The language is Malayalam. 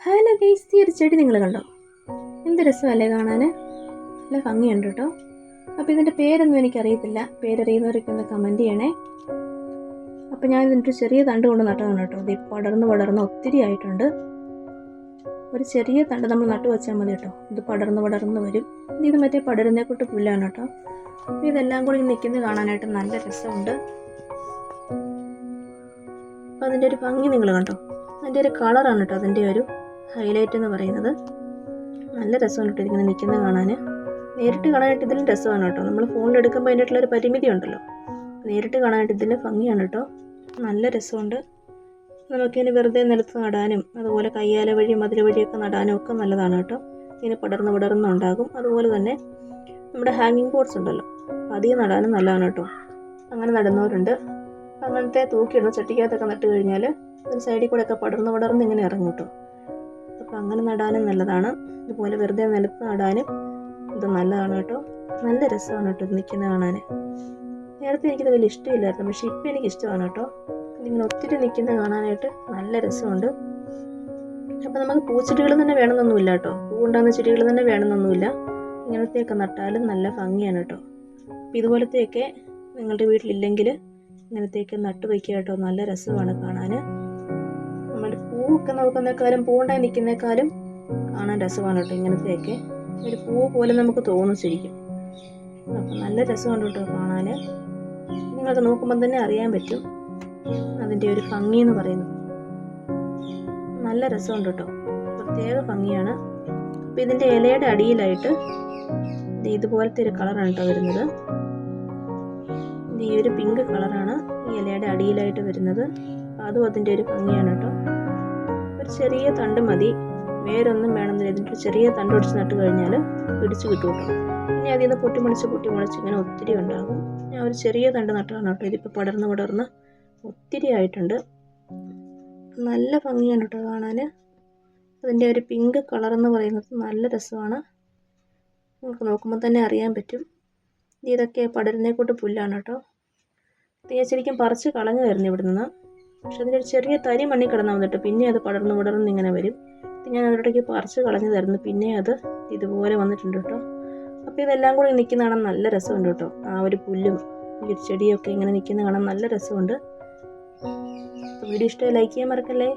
ഹലോ ഗൈസ്, ഈ ഒരു ചെടി നിങ്ങൾ കണ്ടോ? എന്ത് രസമല്ലേ കാണാൻ, നല്ല ഭംഗിയുണ്ട് കേട്ടോ. അപ്പോൾ ഇതിൻ്റെ പേരൊന്നും എനിക്കറിയത്തില്ല, പേരറിയുന്നവരൊക്കെ ഒന്ന് കമൻറ്റ് ചെയ്യണേ. അപ്പോൾ ഞാൻ ഇതിൻ്റെ ചെറിയ തണ്ട് കൊണ്ട് നട്ടതാണ് കേട്ടോ. ഇത് പടർന്ന് ഒത്തിരി ആയിട്ടുണ്ട്. ഒരു ചെറിയ തണ്ട് നമ്മൾ നട്ടു വെച്ചാൽ മതി കേട്ടോ, ഇത് പടർന്ന് വരും. ഇത് മറ്റേ പടരുന്നേക്കൂട്ട് പുല്ലാണ് കേട്ടോ. അപ്പോൾ ഇതെല്ലാം കൂടി നിൽക്കുന്നത് കാണാനായിട്ട് നല്ല രസമുണ്ട്. അപ്പോൾ അതിൻ്റെ ഒരു ഭംഗി നിങ്ങൾ കണ്ടോ, അതിൻ്റെ ഒരു കളറാണ് കേട്ടോ അതിൻ്റെ ഒരു ഹൈലൈറ്റ് എന്ന് പറയുന്നത്. നല്ല രസമാണ് കേട്ടോ ഇതിങ്ങനെ നിൽക്കുന്നത് കാണാൻ. നേരിട്ട് കാണാനായിട്ട് ഇതിലും രസമാണ് കേട്ടോ. നമ്മൾ ഫോണിൽ എടുക്കുമ്പോൾ അതിൻ്റെതായിട്ടുള്ളൊരു പരിമിതി ഉണ്ടല്ലോ, നേരിട്ട് കാണാനായിട്ട് ഇതിൻ്റെ ഭംഗിയാണ് കേട്ടോ. നല്ല രസമുണ്ട്. നമുക്കിതിന് വെറുതെ നിലത്ത് നടാനും അതുപോലെ കയ്യാല വഴി മതിൽ വഴിയൊക്കെ നടാനും ഒക്കെ നല്ലതാണ് കേട്ടോ. ഇതിന് പടർന്നുണ്ടാകും. അതുപോലെ തന്നെ നമ്മുടെ ഹാങ്ങിങ് ബോർഡ്സ് ഉണ്ടല്ലോ, അധികം നടാനും നല്ലതാണ് കേട്ടോ. അങ്ങനെ നടുന്നവരുണ്ട്. അങ്ങനത്തെ തൂക്കിയിടുന്ന ചട്ടിക്കകത്തൊക്കെ നട്ട് കഴിഞ്ഞാൽ ഒരു സൈഡിൽ കൂടെ ഒക്കെ പടർന്ന് ഇങ്ങനെ ഇറങ്ങും കേട്ടോ. അപ്പോൾ അങ്ങനെ നടാനും നല്ലതാണ്. ഇതുപോലെ വെറുതെ നിലത്ത് നടാനും ഇത് നല്ലതാണ് കേട്ടോ. നല്ല രസമാണ് കേട്ടോ ഇത് നിൽക്കുന്നത് കാണാൻ. നേരത്തെ എനിക്കിത് വലിയ ഇഷ്ടമില്ലായിരുന്നു, പക്ഷേ ഇപ്പം എനിക്ക് ഇഷ്ടമാണ് കേട്ടോ. ഇതിങ്ങനെ ഒത്തിരി നിൽക്കുന്നത് കാണാനായിട്ട് നല്ല രസമുണ്ട്. അപ്പോൾ നമുക്ക് പൂച്ചെടികൾ തന്നെ വേണമെന്നൊന്നുമില്ല കേട്ടോ, പൂവുണ്ടാകുന്ന ചെടികൾ തന്നെ വേണമെന്നൊന്നുമില്ല. ഇങ്ങനത്തെയൊക്കെ നട്ടാലും നല്ല ഭംഗിയാണ് കേട്ടോ. അപ്പോൾ ഇതുപോലത്തെയൊക്കെ നിങ്ങളുടെ വീട്ടിലില്ലെങ്കിൽ ഇങ്ങനത്തെയൊക്കെ നട്ട് വയ്ക്കുക കേട്ടോ. നല്ല രസമാണ് കാണാൻ. നമ്മൾ പൂവൊക്കെ നോക്കുന്നേക്കാളും പൂവുണ്ടായി നിൽക്കുന്നേക്കാളും കാണാൻ രസമാണ് കേട്ടോ ഇങ്ങനത്തെയൊക്കെ. ഒരു പൂവ് പോലെ നമുക്ക് തോന്നിച്ചിരിക്കും. അപ്പം നല്ല രസമുണ്ട് കേട്ടോ കാണാൻ. നിങ്ങൾക്ക് നോക്കുമ്പോൾ തന്നെ അറിയാൻ പറ്റും അതിൻ്റെ ഒരു ഭംഗി എന്ന് പറയുന്നത്. നല്ല രസമുണ്ട് കേട്ടോ, പ്രത്യേക ഭംഗിയാണ്. അപ്പം ഇതിൻ്റെ ഇലയുടെ അടിയിലായിട്ട് ഇതുപോലത്തെ ഒരു കളറാണ് കേട്ടോ വരുന്നത്. ഈ ഒരു പിങ്ക് കളറാണ് ഈ ഇലയുടെ അടിയിലായിട്ട് വരുന്നത്. അതും അതിൻ്റെ ഒരു ഭംഗിയാണ് കേട്ടോ. ഒരു ചെറിയ തണ്ട് മതി, വേരൊന്നും വേണമെന്നില്ല. ഇതിൻ്റെ ചെറിയ തണ്ട് ഒടിച്ച് നട്ട് കഴിഞ്ഞാൽ പിടിച്ച് കിട്ടും കേട്ടോ. പിന്നെ അതിൽ നിന്ന് പൊട്ടിമുളച്ച് ഇങ്ങനെ ഒത്തിരി ഉണ്ടാകും. ഞാൻ ഒരു ചെറിയ തണ്ട് നട്ടതാണ് കേട്ടോ. ഇതിപ്പോൾ പടർന്ന് ഒത്തിരി ആയിട്ടുണ്ട്. നല്ല ഭംഗിയാണ് കേട്ടോ കാണാൻ. അതിൻ്റെ ഒരു പിങ്ക് കളറെന്ന് പറയുന്നത് നല്ല രസമാണ്. നമുക്ക് നോക്കുമ്പോൾ തന്നെ അറിയാൻ പറ്റും. ഇതൊക്കെ പടരുന്നേക്കൂട്ട് പുല്ലാണ് കേട്ടോ. ഞാൻ ശരിക്കും പറിച്ച് കളഞ്ഞതായിരുന്നു ഇവിടെ നിന്ന്, പക്ഷെ അതിൻ്റെ ഒരു ചെറിയ തരി മണ്ണിൽ കിടന്നാൽ വന്നിട്ട് പിന്നെ അത് പടർന്ന് ഇങ്ങനെ വരും. ഞാൻ അതിടയ്ക്ക് പറിച്ച് കളഞ്ഞതായിരുന്നു, പിന്നെ അത് ഇതുപോലെ വന്നിട്ടുണ്ട് കേട്ടോ. അപ്പോൾ ഇതെല്ലാം കൂടി നിൽക്കുന്ന കാണാൻ നല്ല രസമുണ്ട് കേട്ടോ. ആ ഒരു പുല്ലും ഈ ഒരു ചെടിയൊക്കെ ഇങ്ങനെ നിൽക്കുന്ന കാണാൻ നല്ല രസമുണ്ട്. വീഡിയോ ഇഷ്ടമായി ലൈക്ക് ചെയ്യാൻ മറക്കല്ലേ.